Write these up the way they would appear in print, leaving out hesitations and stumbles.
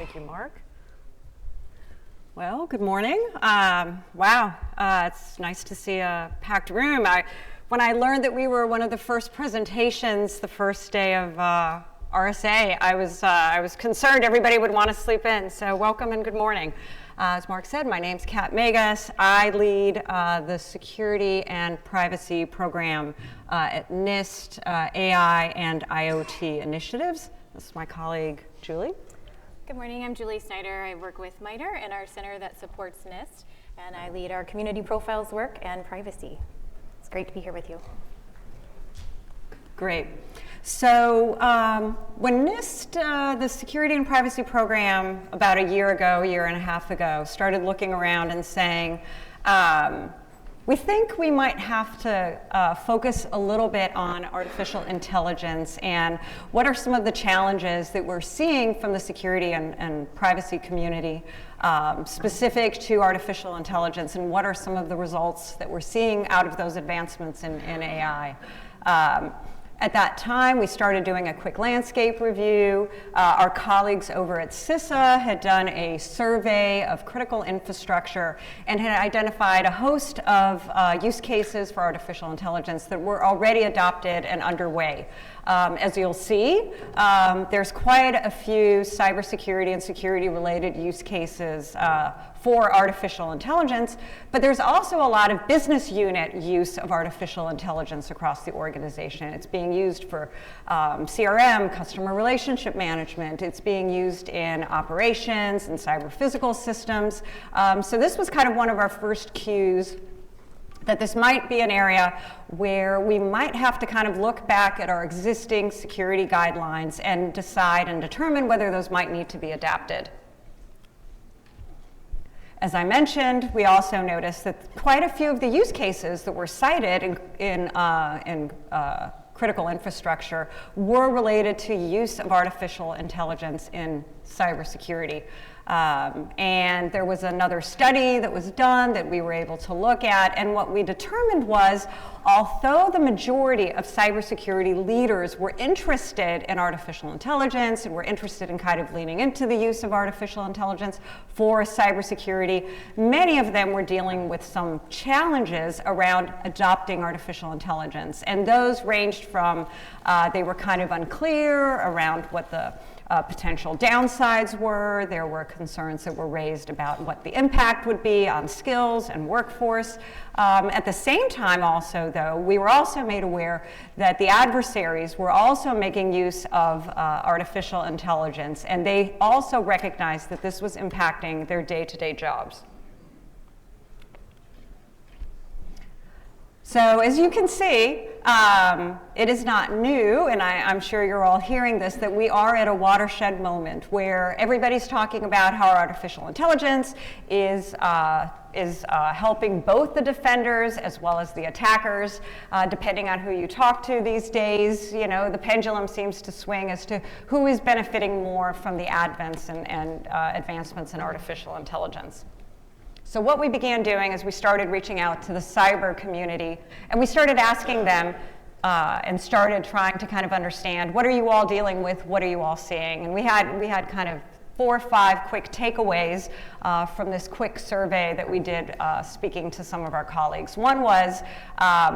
Thank you, Mark. Well, good morning. Wow, it's nice to see a packed room. When I learned that we were one of the first presentations the first day of RSA, I was concerned everybody would want to sleep in. So welcome and good morning. As Mark said, my name's Kat Megas. I lead the Security and Privacy Program at NIST, AI, and IoT Initiatives. This is my colleague, Julie. Good morning, I'm Julie Snyder. I work with MITRE and our center that supports NIST, and I lead our community profiles work and privacy. It's great to be here with you. Great. So when NIST, the Security and Privacy Program, about a year and a half ago, started looking around and saying, we think we might have to focus a little bit on artificial intelligence and what are some of the challenges that we're seeing from the security and privacy community specific to artificial intelligence, and what are some of the results that we're seeing out of those advancements in AI. At that time, we started doing a quick landscape review. Our colleagues over at CISA had done a survey of critical infrastructure and had identified a host of use cases for artificial intelligence that were already adopted and underway. As you'll see, there's quite a few cybersecurity and security-related use cases for artificial intelligence, but there's also a lot of business unit use of artificial intelligence across the organization. It's being used for CRM, customer relationship management. It's being used in operations and cyber physical systems. So this was kind of one of our first cues that this might be an area where we might have to kind of look back at our existing security guidelines and decide and determine whether those might need to be adapted. As I mentioned, we also noticed that quite a few of the use cases that were cited in critical infrastructure were related to use of artificial intelligence in cybersecurity. And there was another study that was done that we were able to look at, and what we determined was, although the majority of cybersecurity leaders were interested in artificial intelligence and were interested in kind of leaning into the use of artificial intelligence for cybersecurity, many of them were dealing with some challenges around adopting artificial intelligence. And those ranged from, they were kind of unclear around what the potential downsides were. There were concerns that were raised about what the impact would be on skills and workforce. At the same time also, though, we were also made aware that the adversaries were also making use of artificial intelligence, and they also recognized that this was impacting their day-to-day jobs. So as you can see, it is not new, and I'm sure you're all hearing this, that we are at a watershed moment where everybody's talking about how artificial intelligence is helping both the defenders as well as the attackers. Depending on who you talk to these days, you know, the pendulum seems to swing as to who is benefiting more from the advents and advancements in artificial intelligence. So what we began doing is we started reaching out to the cyber community, and we started asking them and started trying to kind of understand, what are you all dealing with, what are you all seeing? And we had kind of 4 or 5 quick takeaways from this quick survey that we did speaking to some of our colleagues. One was,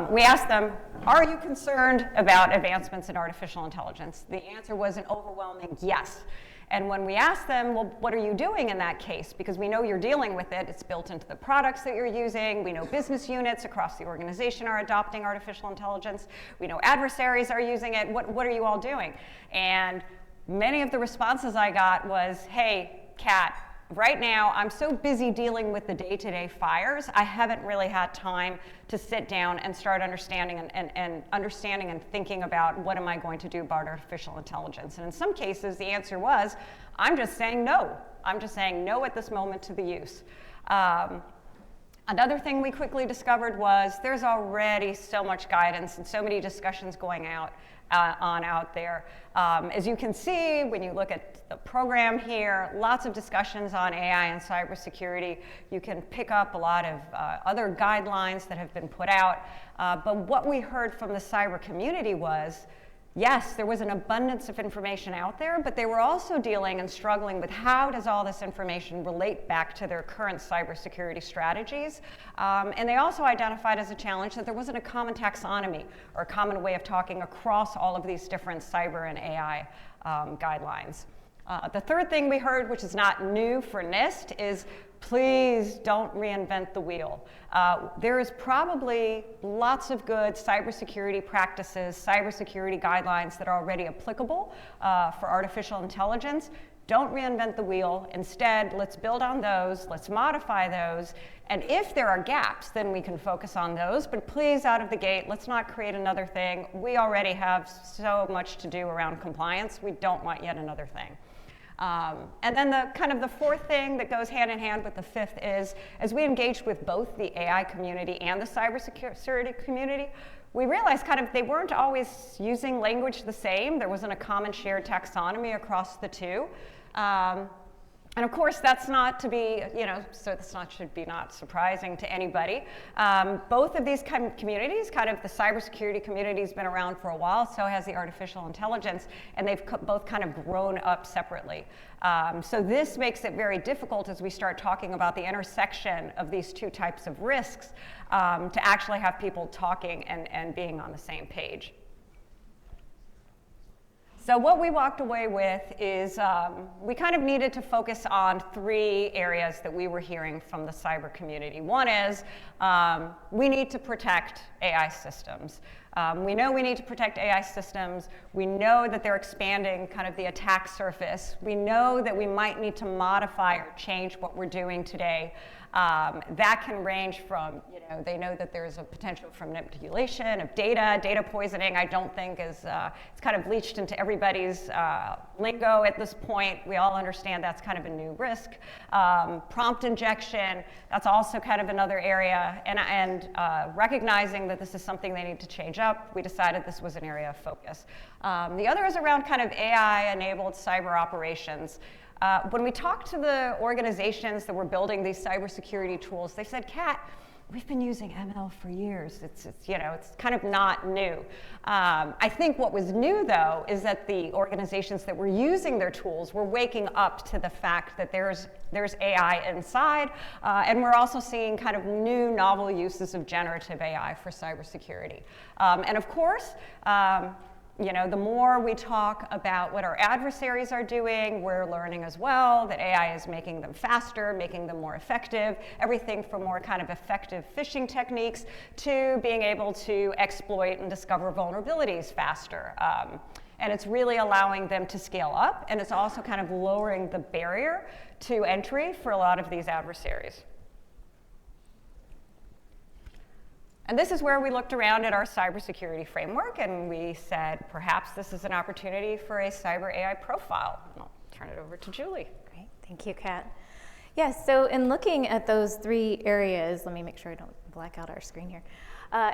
we asked them, are you concerned about advancements in artificial intelligence? The answer was an overwhelming yes. And when we asked them, well, what are you doing in that case? Because we know you're dealing with it. It's built into the products that you're using. We know business units across the organization are adopting artificial intelligence. We know adversaries are using it. What are you all doing? And many of the responses I got was, hey, Kat, right now I'm so busy dealing with the day-to-day fires, I haven't really had time to sit down and start understanding and thinking about what am I going to do about artificial intelligence. And in some cases, the answer was, I'm just saying no. I'm just saying no at this moment to the use. Another thing we quickly discovered was there's already so much guidance and so many discussions going out there. As you can see, when you look at the program here, lots of discussions on AI and cybersecurity. You can pick up a lot of other guidelines that have been put out. But what we heard from the cyber community was yes, there was an abundance of information out there, but they were also dealing and struggling with how does all this information relate back to their current cybersecurity strategies. And they also identified as a challenge that there wasn't a common taxonomy or a common way of talking across all of these different cyber and AI guidelines. The third thing we heard, which is not new for NIST, is please don't reinvent the wheel. There is probably lots of good cybersecurity practices, cybersecurity guidelines that are already applicable for artificial intelligence. Don't reinvent the wheel. Instead, let's build on those, let's modify those, and if there are gaps, then we can focus on those, but please, out of the gate, let's not create another thing. We already have so much to do around compliance. We don't want yet another thing. And then the fourth thing that goes hand in hand with the fifth is, as we engaged with both the AI community and the cybersecurity community, we realized they weren't always using language the same. There wasn't a common shared taxonomy across the two. And of course, that's not to be, so this should be not surprising to anybody. Both of these communities, the cybersecurity community has been around for a while, so has the artificial intelligence, and they've both grown up separately. So this makes it very difficult as we start talking about the intersection of these two types of risks to actually have people talking and being on the same page. So what we walked away with is we needed to focus on three areas that we were hearing from the cyber community. One is we need to protect AI systems. We know we need to protect AI systems. We know that they're expanding the attack surface. We know that we might need to modify or change what we're doing today. That can range from, they know that there's a potential for manipulation of data poisoning. I don't think is, it's leached into everybody's lingo at this point. We all understand that's a new risk. Prompt injection, that's also another area. And recognizing that this is something they need to change up, we decided this was an area of focus. The other is around AI-enabled cyber operations. When we talked to the organizations that were building these cybersecurity tools, they said, Kat, we've been using ML for years. It's not new. I think what was new, though, is that the organizations that were using their tools were waking up to the fact that there's AI inside, and we're also seeing new novel uses of generative AI for cybersecurity. And of course, the more we talk about what our adversaries are doing, we're learning as well that AI is making them faster, making them more effective, everything from more effective phishing techniques to being able to exploit and discover vulnerabilities faster. And it's really allowing them to scale up, and it's also lowering the barrier to entry for a lot of these adversaries. And this is where we looked around at our cybersecurity framework, and we said, perhaps this is an opportunity for a cyber AI profile. And I'll turn it over to Julie. Great, thank you, Kat. Yes, so in looking at those three areas, let me make sure I don't black out our screen here.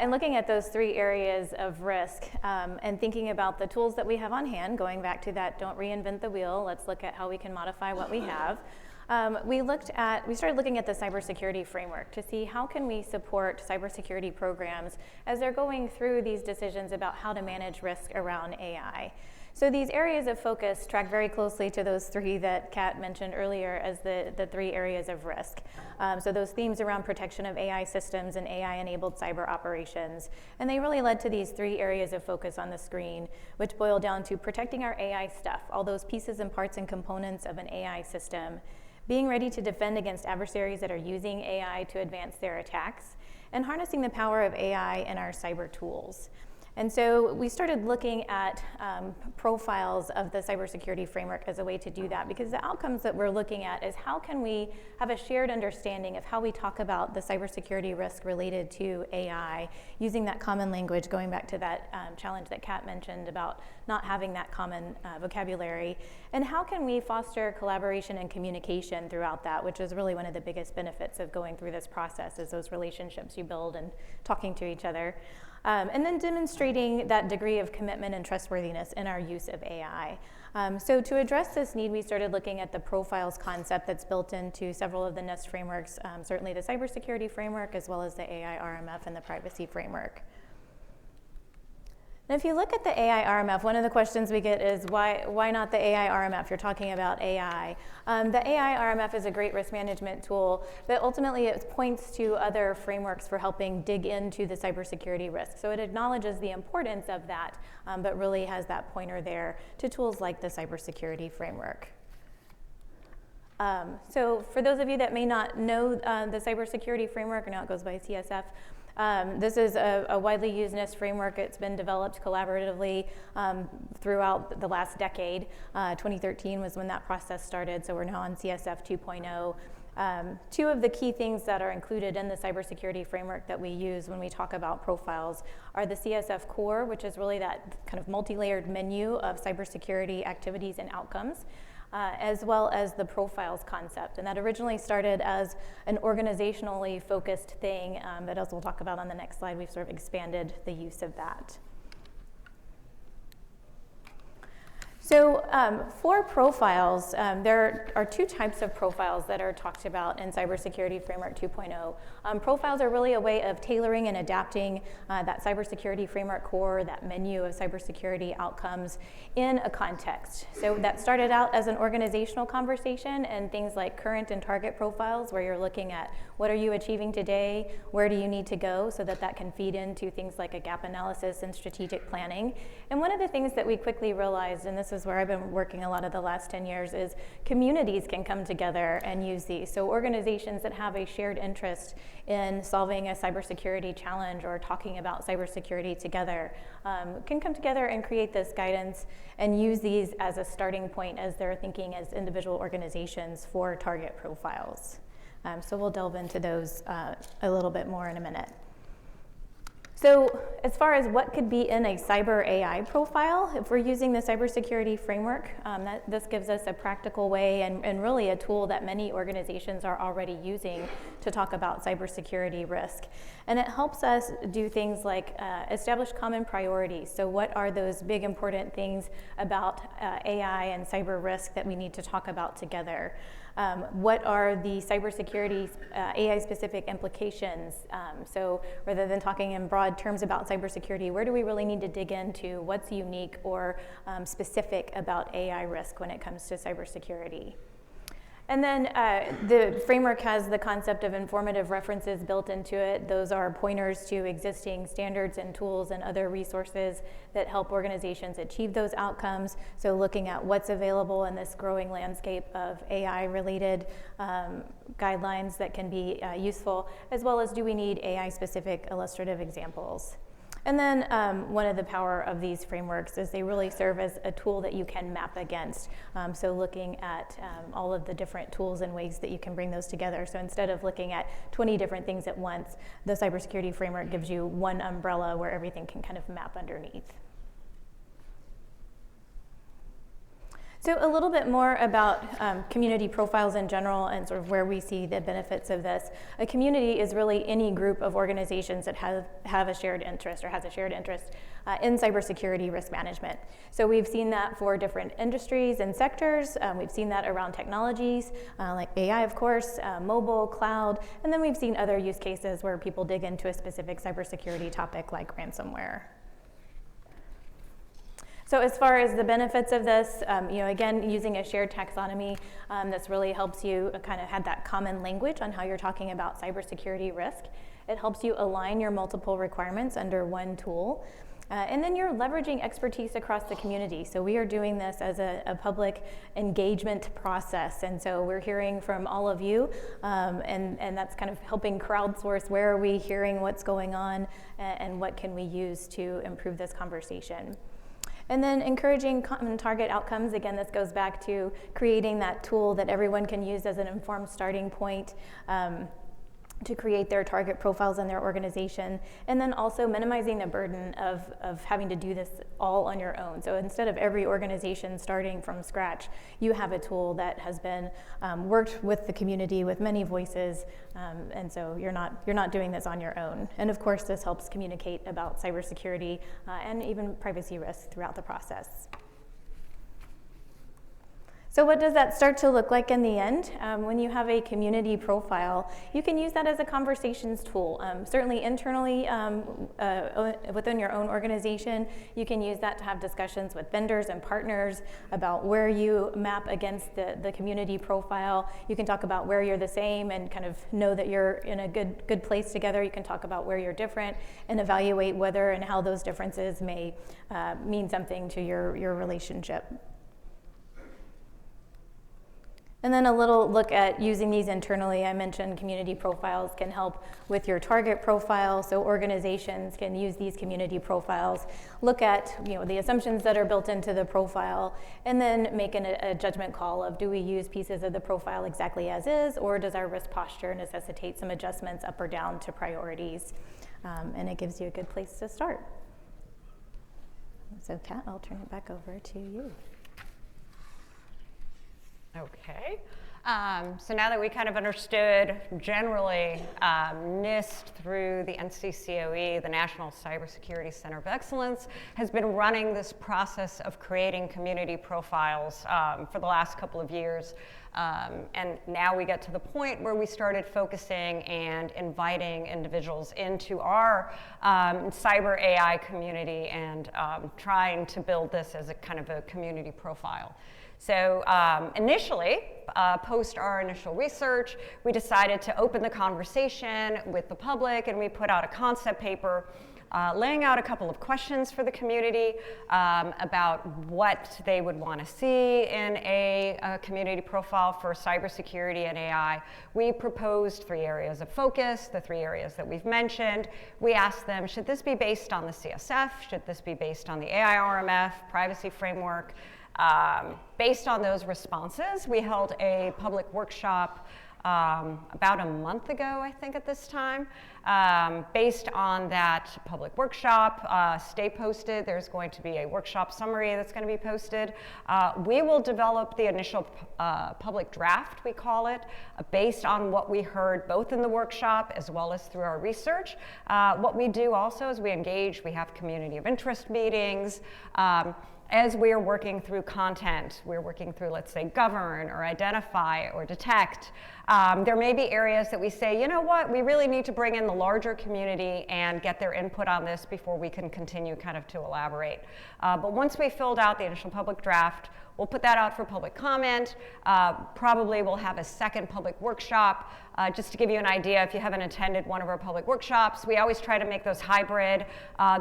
In looking at those three areas of risk and thinking about the tools that we have on hand, going back to that don't reinvent the wheel, let's look at how we can modify what we have. We started looking at the cybersecurity framework to see how can we support cybersecurity programs as they're going through these decisions about how to manage risk around AI. So these areas of focus track very closely to those three that Kat mentioned earlier as the three areas of risk. So those themes around protection of AI systems and AI-enabled cyber operations. And they really led to these three areas of focus on the screen, which boil down to protecting our AI stuff, all those pieces and parts and components of an AI system, being ready to defend against adversaries that are using AI to advance their attacks, and harnessing the power of AI in our cyber tools. And so we started looking at profiles of the cybersecurity framework as a way to do that, because the outcomes that we're looking at is how can we have a shared understanding of how we talk about the cybersecurity risk related to AI, using that common language, going back to that challenge that Kat mentioned about not having that common vocabulary, and how can we foster collaboration and communication throughout that, which is really one of the biggest benefits of going through this process, is those relationships you build and talking to each other. And then demonstrating that degree of commitment and trustworthiness in our use of AI. So to address this need, we started looking at the profiles concept that's built into several of the NIST frameworks, certainly the cybersecurity framework, as well as the AI RMF and the privacy framework. And if you look at the AI RMF, one of the questions we get is why not the AI RMF? You're talking about AI. The AI RMF is a great risk management tool, but ultimately it points to other frameworks for helping dig into the cybersecurity risk. So it acknowledges the importance of that, but really has that pointer there to tools like the cybersecurity framework. So for those of you that may not know the cybersecurity framework, or now it goes by CSF, this is a widely used NIST framework. It's been developed collaboratively throughout the last decade. 2013 was when that process started, so we're now on CSF 2.0. Two of the key things that are included in the cybersecurity framework that we use when we talk about profiles are the CSF core, which is really that kind of multi-layered menu of cybersecurity activities and outcomes. As well as the profiles concept. And that originally started as an organizationally focused thing, but as we'll talk about on the next slide, we've sort of expanded the use of that. So for profiles, there are two types of profiles that are talked about in Cybersecurity Framework 2.0. Profiles are really a way of tailoring and adapting that cybersecurity framework core, that menu of cybersecurity outcomes in a context. So that started out as an organizational conversation and things like current and target profiles, where you're looking at what are you achieving today, where do you need to go, so that that can feed into things like a gap analysis and strategic planning. And one of the things that we quickly realized, and this is where I've been working a lot of the last 10 years, is communities can come together and use these. So organizations that have a shared interest in solving a cybersecurity challenge or talking about cybersecurity together can come together and create this guidance and use these as a starting point as they're thinking as individual organizations for target profiles. So we'll delve into those a little bit more in a minute. So as far as what could be in a cyber AI profile, if we're using the cybersecurity framework, this gives us a practical way and really a tool that many organizations are already using to talk about cybersecurity risk. And it helps us do things like establish common priorities. So what are those big important things about AI and cyber risk that we need to talk about together? What are the cybersecurity AI-specific implications? So rather than talking in broad terms about cybersecurity, where do we really need to dig into? What's unique or specific about AI risk when it comes to cybersecurity? And then the framework has the concept of informative references built into it. Those are pointers to existing standards and tools and other resources that help organizations achieve those outcomes. So looking at what's available in this growing landscape of AI-related guidelines that can be useful, as well as do we need AI-specific illustrative examples. And then one of the power of these frameworks is they really serve as a tool that you can map against. So looking at all of the different tools and ways that you can bring those together. So instead of looking at 20 different things at once, the cybersecurity framework gives you one umbrella where everything can kind of map underneath. So a little bit more about community profiles in general and sort of where we see the benefits of this. A community is really any group of organizations that have a shared interest or has a shared interest in cybersecurity risk management. So we've seen that for different industries and sectors. We've seen that around technologies like AI, of course, mobile, cloud, and then we've seen other use cases where people dig into a specific cybersecurity topic like ransomware. So as far as the benefits of this, again, using a shared taxonomy, this really helps you kind of have that common language on how you're talking about cybersecurity risk. It helps you align your multiple requirements under one tool. And then you're leveraging expertise across the community. So we are doing this as a public engagement process. And so we're hearing from all of you, and that's kind of helping crowdsource where are we hearing what's going on and what can we use to improve this conversation. And then encouraging common target outcomes. Again, this goes back to creating that tool that everyone can use as an informed starting point to create their target profiles in their organization. And then also minimizing the burden of having to do this all on your own. So instead of every organization starting from scratch, you have a tool that has been worked with the community with many voices. And so you're not doing this on your own. And of course, this helps communicate about cybersecurity and even privacy risks throughout the process. So what does that start to look like in the end? When you have a community profile, you can use that as a conversations tool. Certainly internally within your own organization, you can use that to have discussions with vendors and partners about where you map against the community profile. You can talk about where you're the same and kind of know that you're in a good place together. You can talk about where you're different and evaluate whether and how those differences may mean something to your relationship. And then a little look at using these internally. I mentioned community profiles can help with your target profile, so organizations can use these community profiles, look at the assumptions that are built into the profile, and then make a judgment call of, do we use pieces of the profile exactly as is, or does our risk posture necessitate some adjustments up or down to priorities? And it gives you a good place to start. So Kat, I'll turn it back over to you. Okay, so now that we kind of understood generally NIST through the NCCOE, the National Cybersecurity Center of Excellence, has been running this process of creating community profiles for the last couple of years. And now we get to the point where we started focusing and inviting individuals into our cyber AI community and trying to build this as a kind of a community profile. So initially, post our initial research, we decided to open the conversation with the public, and we put out a concept paper laying out a couple of questions for the community about what they would want to see in a community profile for cybersecurity and AI. We proposed 3 areas of focus, the 3 areas that we've mentioned. We asked them, should this be based on the CSF? Should this be based on the AI RMF, privacy framework? Based on those responses, we held a public workshop about a month ago, I think at this time. Based on that public workshop, stay posted. There's going to be a workshop summary that's going to be posted. We will develop the initial public draft, we call it, based on what we heard both in the workshop as well as through our research. What we do also is we engage, we have community of interest meetings. As we are working through content, we're working through, let's say, govern or identify or detect. There may be areas that we say, you know what, we really need to bring in the larger community and get their input on this before we can continue kind of to elaborate. But once we filled out the initial public draft, we'll put that out for public comment. Probably we'll have a second public workshop. Just to give you an idea, if you haven't attended one of our public workshops, we always try to make those hybrid.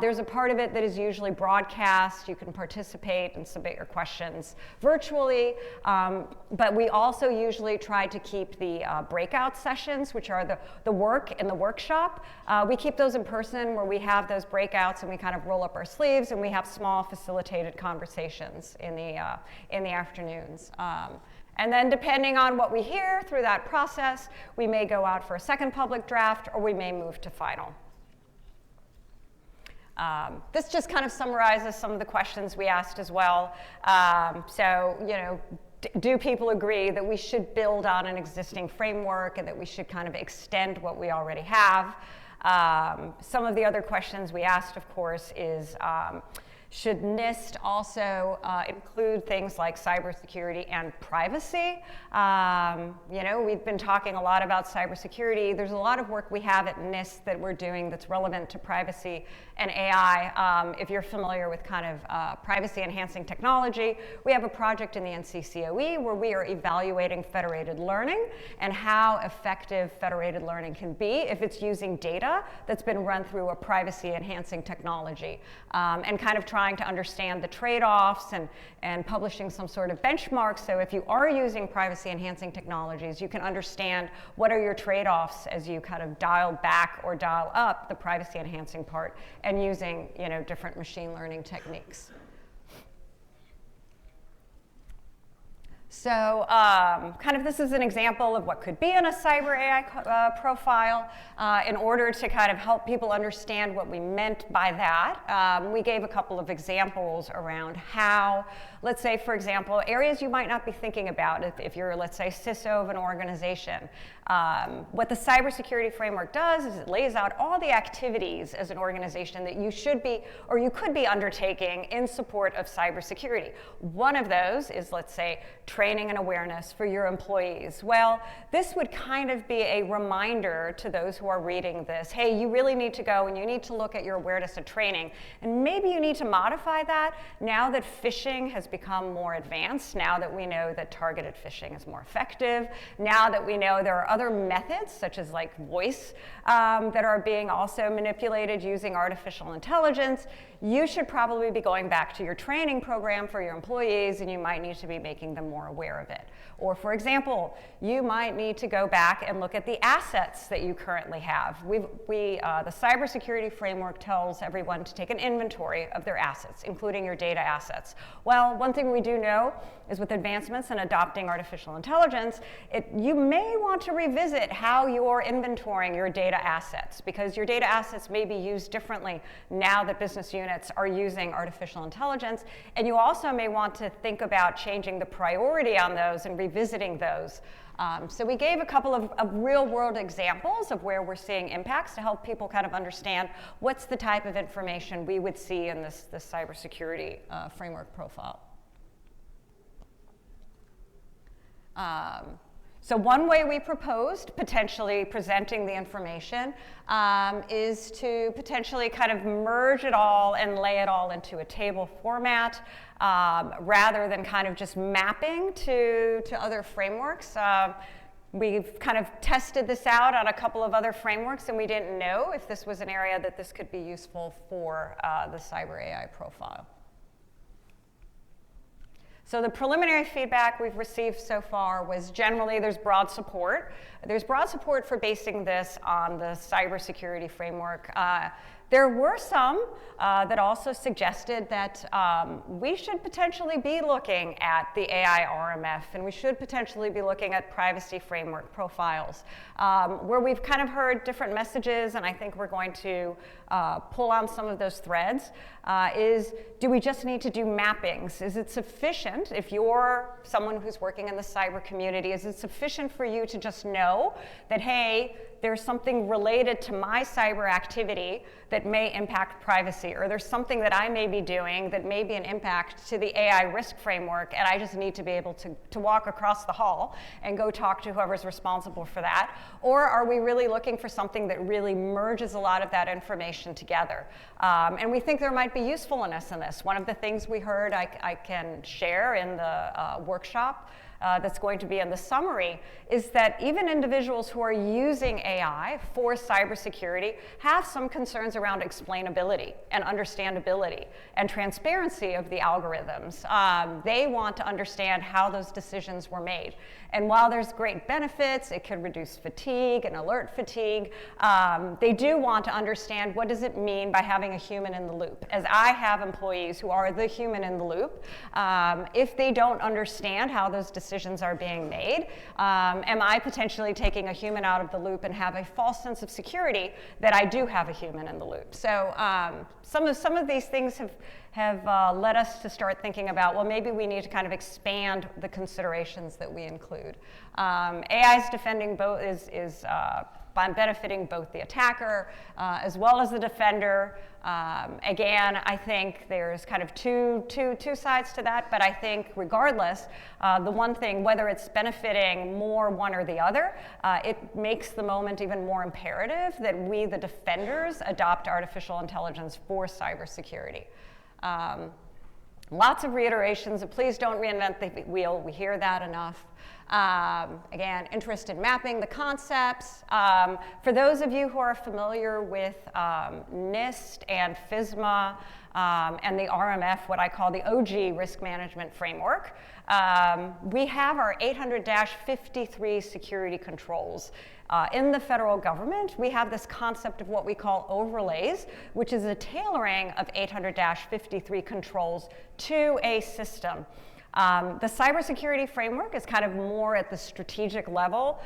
There's a part of it that is usually broadcast. You can participate and submit your questions virtually. But we also usually try to keep the breakout sessions, which are the work in the workshop. We keep those in person where we have those breakouts and we kind of roll up our sleeves and we have small facilitated conversations in the afternoons. And then depending on what we hear through that process, we may go out for a second public draft or we may move to final. This just kind of summarizes some of the questions we asked as well. Do people agree that we should build on an existing framework and that we should kind of extend what we already have? Some of the other questions we asked, of course, is should NIST also include things like cybersecurity and privacy? We've been talking a lot about cybersecurity. There's a lot of work we have at NIST that we're doing that's relevant to privacy and AI. If you're familiar with kind of privacy enhancing technology, we have a project in the NCCOE where we are evaluating federated learning and how effective federated learning can be if it's using data that's been run through a privacy enhancing technology, and kind of trying to understand the trade-offs and publishing some sort of benchmark. So if you are using privacy enhancing technologies, you can understand what are your trade-offs as you kind of dial back or dial up the privacy enhancing part and using different machine learning techniques. So kind of this is an example of what could be in a cyber AI profile. In order to kind of help people understand what we meant by that, we gave a couple of examples around how, let's say, for example, areas you might not be thinking about if you're, let's say, CISO of an organization. What the cybersecurity framework does is it lays out all the activities as an organization that you should be, or you could be undertaking in support of cybersecurity. One of those is, let's say, training and awareness for your employees. Well, this would kind of be a reminder to those who are reading this, hey, you really need to go and you need to look at your awareness and training. And maybe you need to modify that now that phishing has become more advanced, now that we know that targeted phishing is more effective, now that we know there are other methods, such as like voice, that are being also manipulated using artificial intelligence. You should probably be going back to your training program for your employees, and you might need to be making them more aware of it. Or for example, you might need to go back and look at the assets that you currently have. The cybersecurity framework tells everyone to take an inventory of their assets, including your data assets. Well, one thing we do know is with advancements in adopting artificial intelligence, you may want to revisit how you're inventorying your data assets, because your data assets may be used differently now that business units are using artificial intelligence. And you also may want to think about changing the priority on those and revisiting those. So we gave a couple of real-world examples of where we're seeing impacts to help people kind of understand what's the type of information we would see in this cybersecurity framework profile. So one way we proposed potentially presenting the information is to potentially kind of merge it all and lay it all into a table format rather than kind of just mapping to other frameworks. We've kind of tested this out on a couple of other frameworks, and we didn't know if this was an area that this could be useful for the cyber AI profile. So the preliminary feedback we've received so far was generally there's broad support. There's broad support for basing this on the cybersecurity framework. There were some that also suggested that we should potentially be looking at the AI RMF, and we should potentially be looking at privacy framework profiles. Where we've kind of heard different messages, and I think we're going to pull on some of those threads, is do we just need to do mappings? Is it sufficient, if you're someone who's working in the cyber community, is it sufficient for you to just know that, hey, there's something related to my cyber activity that may impact privacy, or there's something that I may be doing that may be an impact to the AI risk framework, and I just need to be able to walk across the hall and go talk to whoever's responsible for that? Or are we really looking for something that really merges a lot of that information together? And we think there might be usefulness in this. One of the things we heard I can share in the workshop that's going to be in the summary is that even individuals who are using AI for cybersecurity have some concerns around explainability and understandability and transparency of the algorithms. They want to understand how those decisions were made. And while there's great benefits, it could reduce fatigue and alert fatigue, they do want to understand what does it mean by having a human in the loop. As I have employees who are the human in the loop, if they don't understand how those decisions are being made, am I potentially taking a human out of the loop and have a false sense of security that I do have a human in the loop? So some of these things have led us to start thinking about, well, maybe we need to kind of expand the considerations that we include. AI is defending both, is benefiting both the attacker as well as the defender. Again, I think there's kind of two sides to that, but I think regardless, the one thing, whether it's benefiting more one or the other, it makes the moment even more imperative that we, the defenders, adopt artificial intelligence for cybersecurity. Lots of reiterations of please don't reinvent the wheel. We hear that enough. Again, interest in mapping the concepts. For those of you who are familiar with NIST and FISMA and the RMF, what I call the OG risk management framework, we have our 800-53 security controls. In the federal government, we have this concept of what we call overlays, which is a tailoring of 800-53 controls to a system. The cybersecurity framework is kind of more at the strategic level,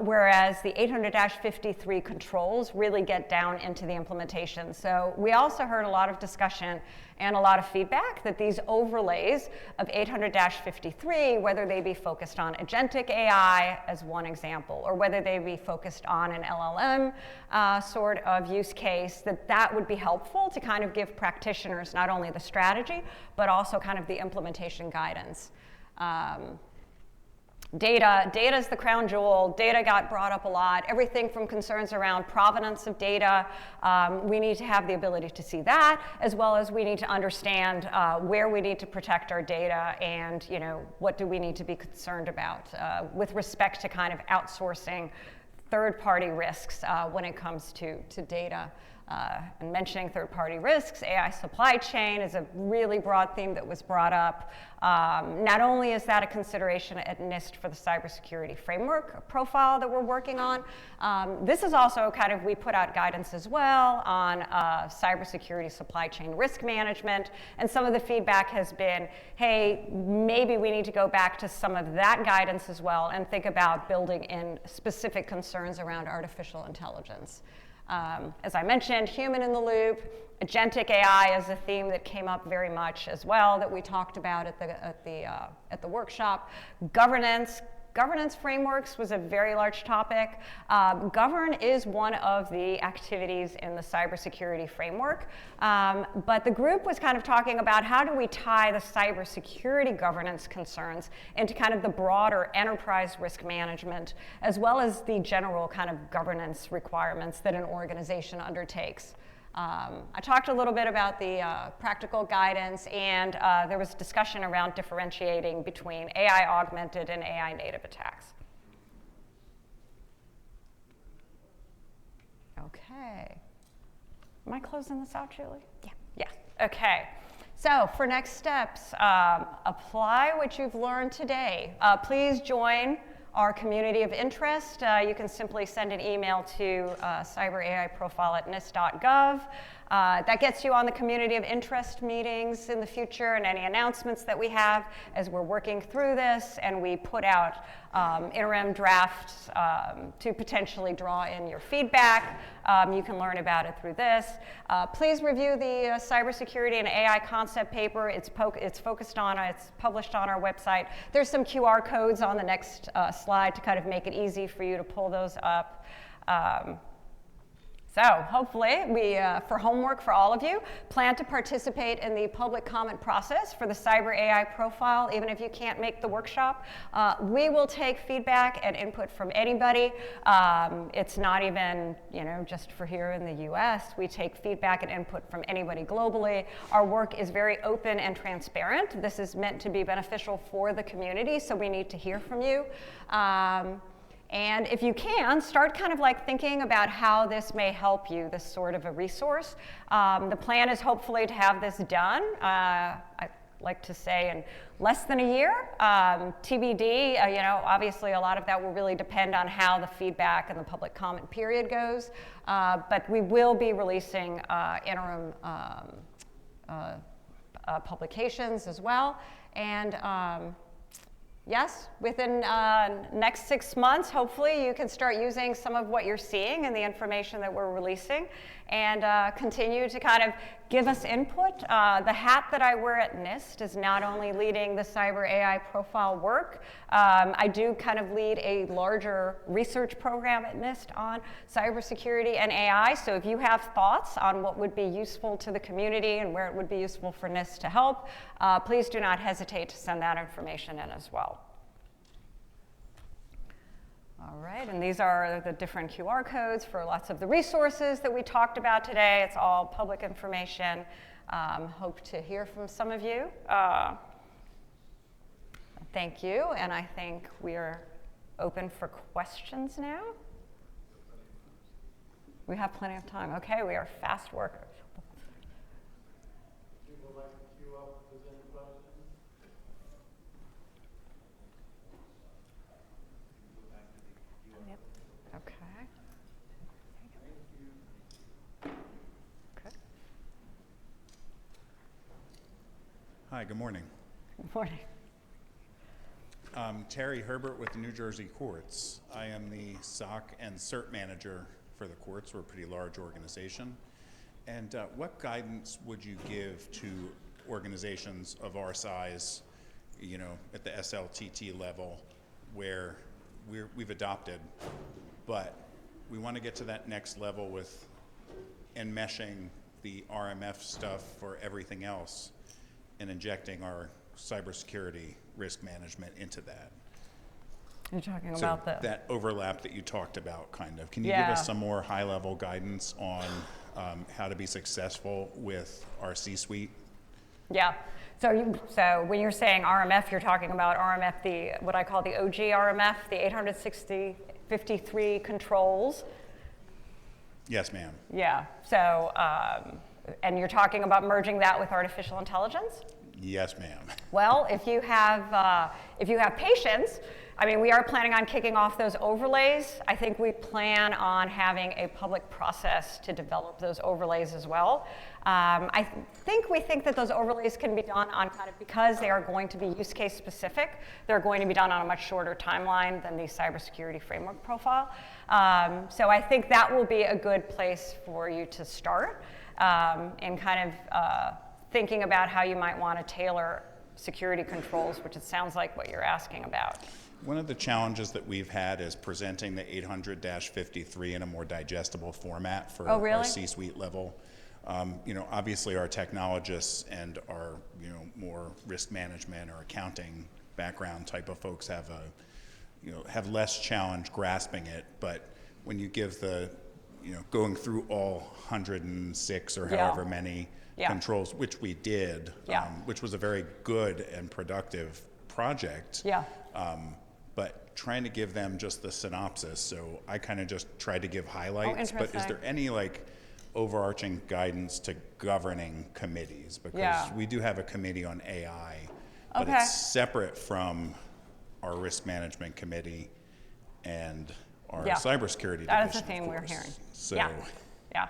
whereas the 800-53 controls really get down into the implementation. So we also heard a lot of discussion and a lot of feedback that these overlays of 800-53, whether they be focused on agentic AI as one example, or whether they be focused on an LLM sort of use case, that would be helpful to kind of give practitioners not only the strategy, but also kind of the implementation guidance. Data is the crown jewel. Data got brought up a lot. Everything from concerns around provenance of data. We need to have the ability to see that, as well as we need to understand where we need to protect our data and, you know, what do we need to be concerned about with respect to kind of outsourcing third-party risks when it comes to data. And mentioning third-party risks, AI supply chain is a really broad theme that was brought up. Not only is that a consideration at NIST for the cybersecurity framework profile that we're working on, this is also kind of, we put out guidance as well on cybersecurity supply chain risk management, and some of the feedback has been, hey, maybe we need to go back to some of that guidance as well and think about building in specific concerns around artificial intelligence. As I mentioned, human in the loop, agentic AI is a theme that came up very much as well that we talked about at the workshop. Governance frameworks was a very large topic. Govern is one of the activities in the cybersecurity framework, but the group was kind of talking about how do we tie the cybersecurity governance concerns into kind of the broader enterprise risk management, as well as the general kind of governance requirements that an organization undertakes. I talked a little bit about the practical guidance, and there was discussion around differentiating between AI augmented and AI native attacks. Okay. Am I closing this out, Julie? Yeah. Yeah. Okay. So for next steps, apply what you've learned today. Please join our community of interest. You can simply send an email to cyberaiprofile@nist.gov. That gets you on the community of interest meetings in the future and any announcements that we have as we're working through this, and we put out interim drafts to potentially draw in your feedback. You can learn about it through this. Please review the cybersecurity and AI concept paper. It's focused on, it's published on our website. There's some QR codes on the next slide to kind of make it easy for you to pull those up. So hopefully for homework for all of you, plan to participate in the public comment process for the Cyber AI profile, even if you can't make the workshop. We will take feedback and input from anybody. It's not even, just for here in the US. We take feedback and input from anybody globally. Our work is very open and transparent. This is meant to be beneficial for the community, so we need to hear from you. And if you can, start kind of like thinking about how this may help you, this sort of a resource. The plan is hopefully to have this done, I like to say, in less than a year. TBD, obviously a lot of that will really depend on how the feedback and the public comment period goes. But we will be releasing interim publications as well. And yes, within next 6 months, hopefully you can start using some of what you're seeing and the information that we're releasing and continue to kind of give us input. The hat that I wear at NIST is not only leading the Cyber AI profile work, I do kind of lead a larger research program at NIST on cybersecurity and AI. So if you have thoughts on what would be useful to the community and where it would be useful for NIST to help, please do not hesitate to send that information in as well. All right, and these are the different QR codes for lots of the resources that we talked about today. It's all public information. Hope to hear from some of you. Thank you, and I think we are open for questions now. We have plenty of time. Okay, we are fast workers. People like to queue up if there's any questions. Yep. Okay. Okay. Hi, good morning. Good morning. Terry Herbert with the New Jersey Courts. I am the SOC and CERT manager for the courts. We're a pretty large organization. And what guidance would you give to organizations of our size, you know, at the SLTT level, where we've adopted, but we want to get to that next level with enmeshing the RMF stuff for everything else and injecting our cybersecurity risk management into that? You're talking So about the that overlap that you talked about, kind of. Can you give Yeah. us some more high-level guidance on how to be successful with our C-suite? Yeah. So when you're saying RMF, you're talking about RMF, what I call the OG RMF, the 86053 controls. Yes, ma'am. Yeah. So, and you're talking about merging that with artificial intelligence? Yes, ma'am. Well, if you have patience, I mean, we are planning on kicking off those overlays. I think we plan on having a public process to develop those overlays as well. We think that those overlays can be done on because they are going to be use case specific, they're going to be done on a much shorter timeline than the cybersecurity framework profile. So I think that will be a good place for you to start in thinking about how you might want to tailor security controls, which it sounds like what you're asking about. One of the challenges that we've had is presenting the 800-53 in a more digestible format for Oh, really? our C-suite level. Obviously our technologists and our, more risk management or accounting background type of folks have less challenge grasping it. But when you give going through all 106 or Yeah. however many Yeah. controls, which we did, Yeah. which was a very good and productive project. Yeah. But trying to give them just the synopsis, so I kind of just tried to give highlights. But is interesting. there any overarching guidance to governing committees? Because Yeah. we do have a committee on AI, but Okay. it's separate from our risk management committee and our Yeah. cybersecurity That is division, the theme of we're course. hearing. So Yeah.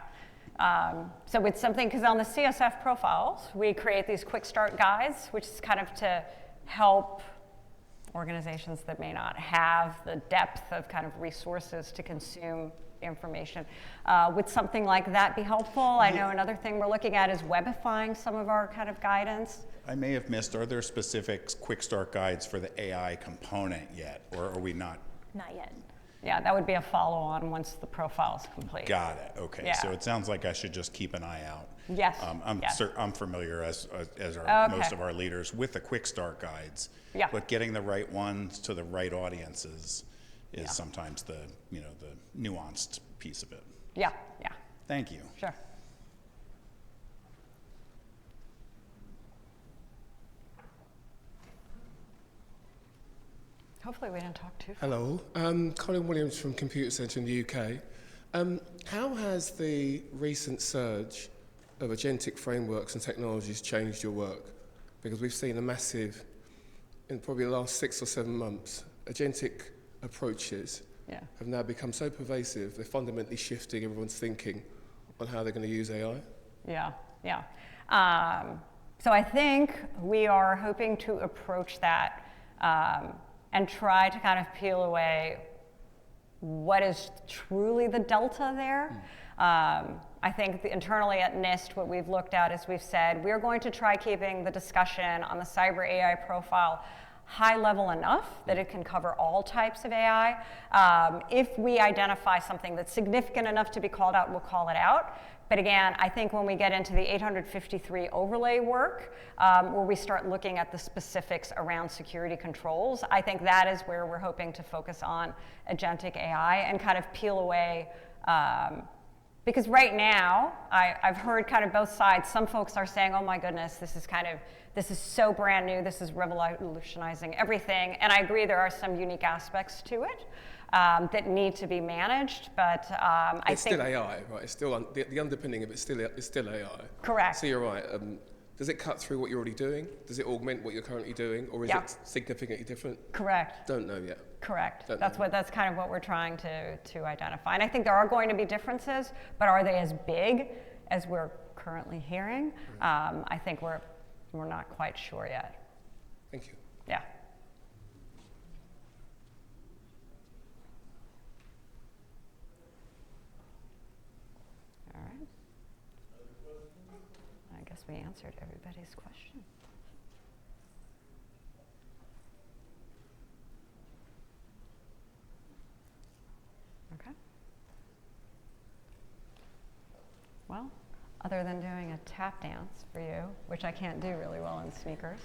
So it's something, because on the CSF profiles, we create these quick start guides, which is kind of to help organizations that may not have the depth of resources to consume information. Would something like that be helpful? I know another thing we're looking at is webifying some of our guidance. I may have missed, are there specific quick start guides for the AI component yet, or are we not? Not yet. Yeah, that would be a follow-on once the profile is complete. Got it. Okay. Yeah. So it sounds like I should just keep an eye out. Yes. Yes. I'm familiar as are Okay. most of our leaders with the quick start guides. Yeah. But getting the right ones to the right audiences is Yeah. sometimes the nuanced piece of it. Yeah, yeah, Thank you. sure. Hopefully we didn't talk too fast. Hello, Colin Williams from Computer Centre in the UK. How has the recent surge of agentic frameworks and technologies changed your work? Because we've seen a massive, in probably the last 6 or 7 months, agentic approaches Yeah. have now become so pervasive, they're fundamentally shifting everyone's thinking on how they're going to use AI. Yeah, yeah. So I think we are hoping to approach that and try to peel away what is truly the delta there. I think internally at NIST, what we've looked at is we've said we're going to try keeping the discussion on the cyber AI profile high level enough that it can cover all types of AI. If we identify something that's significant enough to be called out, we'll call it out. But again, I think when we get into the 853 overlay work, where we start looking at the specifics around security controls, I think that is where we're hoping to focus on agentic AI and peel away. Because right now, I've heard both sides. Some folks are saying, oh my goodness, this is so brand new, this is revolutionizing everything. And I agree there are some unique aspects to it that need to be managed, but I think— It's still AI, right? It's still, the underpinning of it's still AI. Correct. So you're right. Does it cut through what you're already doing? Does it augment what you're currently doing? Or is Yeah. it significantly different? Correct. Don't know yet. Correct. Don't That's know. that's what we're trying to identify. And I think there are going to be differences, but are they as big as we're currently hearing? I think we're not quite sure yet. Thank you. Yeah. All right. answered everybody's question. Okay. Well, other than doing a tap dance for you, which I can't do really well in sneakers,